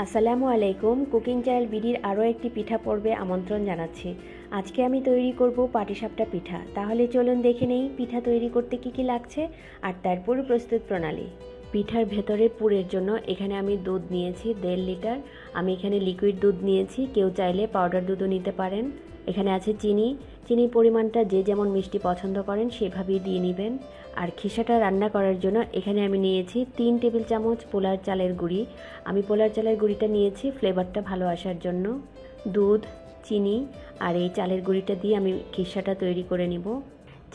আসসালামু আলাইকুম। Cooking channel বিডির আরও একটি পিঠা পর্বে আমন্ত্রণ জানাচ্ছি। আজকে আমি তৈরি করব পাটিসাপটা পিঠা। তাহলে চলুন দেখে নেই পিঠা তৈরি করতে কি কি লাগছে আর তার পুরো প্রস্তুত প্রণালী। পিঠার ভেতরের পুরের জন্য এখানে আমি দুধ নিয়েছি 1.5 লিটার। আমি এখানে লিকুইড দুধ নিয়েছি, কেউ চাইলে পাউডার দুধও নিতে পারেন। এখানে আছে চিনির পরিমাণটা যে যেমন মিষ্টি পছন্দ করেন সেভাবেই দিয়ে নেবেন। আর খিসাটা রান্না করার জন্য এখানে আমি নিয়েছি 3 টেবিল চামচ পোলার চালের গুঁড়ি। আমি পোলার চালের গুঁড়িটা নিয়েছি ফ্লেভারটা ভালো আসার জন্য। দুধ, চিনি আর এই চালের গুঁড়িটা দিয়ে আমি খিসাটা তৈরি করে নিব।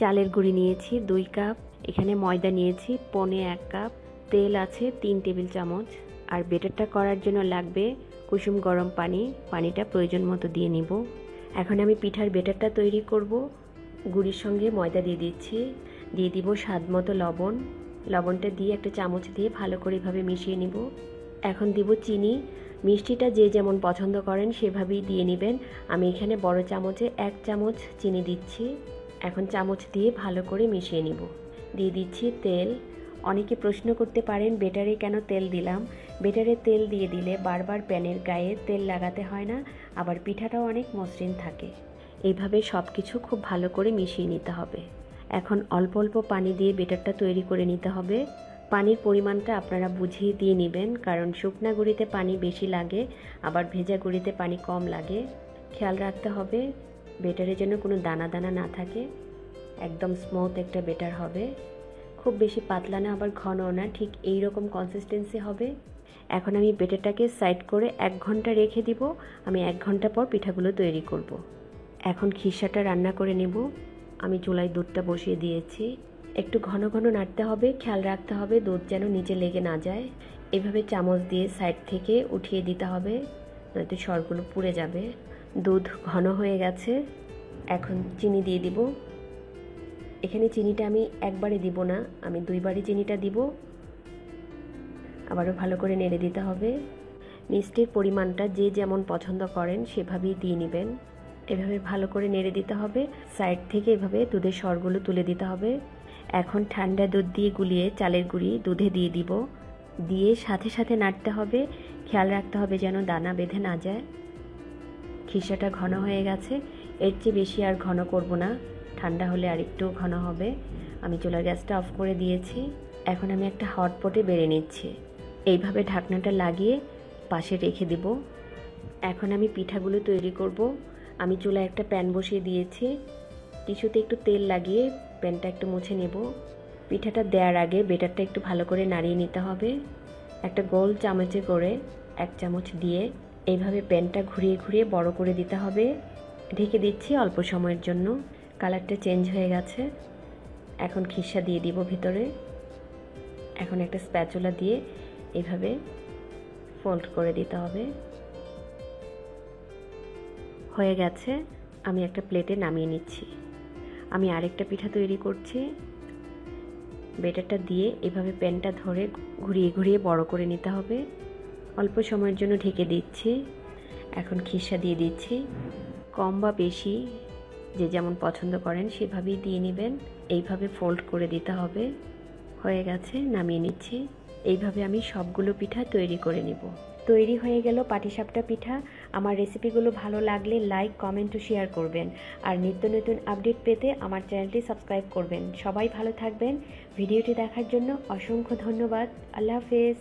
চালের গুঁড়ি নিয়েছি 2 কাপ, এখানে ময়দা নিয়েছি 1.25 কাপ, তেল আছে 3 টেবিল চামচ। আর বেটারটা করার জন্য লাগবে কুসুম গরম পানি। পানিটা প্রয়োজন মতো দিয়ে নিব। এখন আমি পিঠার বেটারটা তৈরি করব। গুঁড়ির সঙ্গে ময়দা দিয়ে দিচ্ছি, দিয়ে দিব স্বাদ মতো লবণ। লবণটা দিয়ে একটা চামচ দিয়ে ভালো করে এভাবে মিশিয়ে নিব। এখন দিব চিনি। মিষ্টিটা যে যেমন পছন্দ করেন সেভাবেই দিয়ে নেবেন। আমি এখানে বড় চামচে 1 চামচ চিনি দিচ্ছি। এখন চামচ দিয়ে ভালো করে মিশিয়ে নিব। দিয়ে দিচ্ছি তেল। অনেকে প্রশ্ন করতে পারেন বেটারে কেন তেল দিলাম। বেটারে তেল দিয়ে দিলে বারবার প্যানের গায়ে তেল লাগাতে হয় না, আবার পিঠাটাও অনেক মসৃণ থাকে। এইভাবে সব কিছু খুব ভালো করে মিশিয়ে নিতে হবে। এখন অল্প অল্প পানি দিয়ে বেটারটা তৈরি করে নিতে হবে। পানির পরিমাণটা আপনারা বুঝিয়ে দিয়ে নেবেন, কারণ শুকনা গুঁড়িতে পানি বেশি লাগে, আবার ভেজা গুঁড়িতে পানি কম লাগে। খেয়াল রাখতে হবে বেটারে যেন কোনো দানা দানা না থাকে। একদম স্মুথ একটা বেটার হবে, খুব বেশি পাতলা না আবার ঘনও না, ঠিক এই রকম কনসিস্টেন্সি হবে। এখন আমি বেটারটাকে সাইড করে 1 ঘন্টা রেখে দিব। আমি 1 ঘন্টা পর পিঠাগুলো তৈরি করব। এখন খিসাটা রান্না করে নেব। আমি চুলায় দুধটা বসিয়ে দিয়েছি। একটু ঘন ঘন নাড়তে হবে, খেয়াল রাখতে হবে দুধ যেন নিচে লেগে না যায়। এভাবে চামচ দিয়ে সাইড থেকে উঠিয়ে দিতে হবে, নয়তো সরগুলো পুড়ে যাবে। দুধ ঘন হয়ে গেছে। এখন চিনি দিয়ে দিব। এখানে চিনিটা আমি একবারে দিব না, আমি 2 বারে চিনিটা দিব। আবারও ভালো করে নেড়ে দিতে হবে। মিষ্টির পরিমাণটা যে যেমন পছন্দ করেন সেভাবেই দিয়ে নেবেন। এভাবে ভালো করে নেড়ে দিতে হবে। সাইড থেকে এভাবে দুধের সরগুলো তুলে দিতে হবে। এখন ঠান্ডা দুধ দিয়ে গুলিয়ে চালের গুঁড়ি দুধে দিয়ে দিব। দিয়ে সাথে সাথে নাড়তে হবে, খেয়াল রাখতে হবে যেন দানা বেঁধে না যায়। খিসাটা ঘন হয়ে গেছে, এর চেয়ে বেশি আর ঘন করব না, ঠান্ডা হলে আর একটু ঘন হবে। আমি চুলার গ্যাসটা অফ করে দিয়েছি। এখন আমি একটা হটপটে বেড়ে নিচ্ছি। এইভাবে ঢাকনাটা লাগিয়ে পাশে রেখে দেব। এখন আমি পিঠাগুলো তৈরি করব। আমি চুলায় একটা প্যান বসিয়ে দিয়েছি। টিস্যুতে একটু তেল লাগিয়ে প্যানটা একটু মুছে নেব। পিঠাটা দেওয়ার আগে বেটারটা একটু ভালো করে নাড়িয়ে নিতে হবে। একটা গোল চামচে করে 1 চামচ দিয়ে এইভাবে প্যানটা ঘুরিয়ে ঘুরিয়ে বড় করে দিতে হবে। ঢেকে দিচ্ছি অল্প সময়ের জন্য। কালারটা চেঞ্জ হয়ে গেছে। এখন খিসা দিয়ে দিব ভিতরে। এখন একটা স্প্যাচুলা দিয়ে এইভাবে ফোল্ড করে দিতে হবে। হয়ে গেছে, আমি একটা প্লেটে নামিয়ে নিচ্ছি। আমি আরেকটা পিঠা তৈরি করছি। বেটারটা দিয়ে এভাবে প্যানটা ধরে ঘুরিয়ে ঘুরিয়ে বড় করে নিতে হবে। অল্প সময়ের জন্য ঢেকে দিচ্ছি। এখন খিসা দিয়ে দিচ্ছি। কম বা বেশি যে যেমন পছন্দ করেন সেভাবেই দিয়ে নেবেন। এইভাবে ফোল্ড করে দিতে হবে। হয়ে গেছে, নামিয়ে নিচ্ছি। এইভাবে আমি সবগুলো পিঠা তৈরি করে নেব। তৈরি হয়ে গেল পাটিসাপটা পিঠা। আমার রেসিপিগুলো ভালো লাগলে লাইক, কমেন্ট ও শেয়ার করবেন। আর নিত্য নতুন আপডেট পেতে আমার চ্যানেলটি সাবস্ক্রাইব করবেন। সবাই ভালো থাকবেন। ভিডিওটি দেখার জন্য অসংখ্য ধন্যবাদ। আল্লাহ হাফেজ।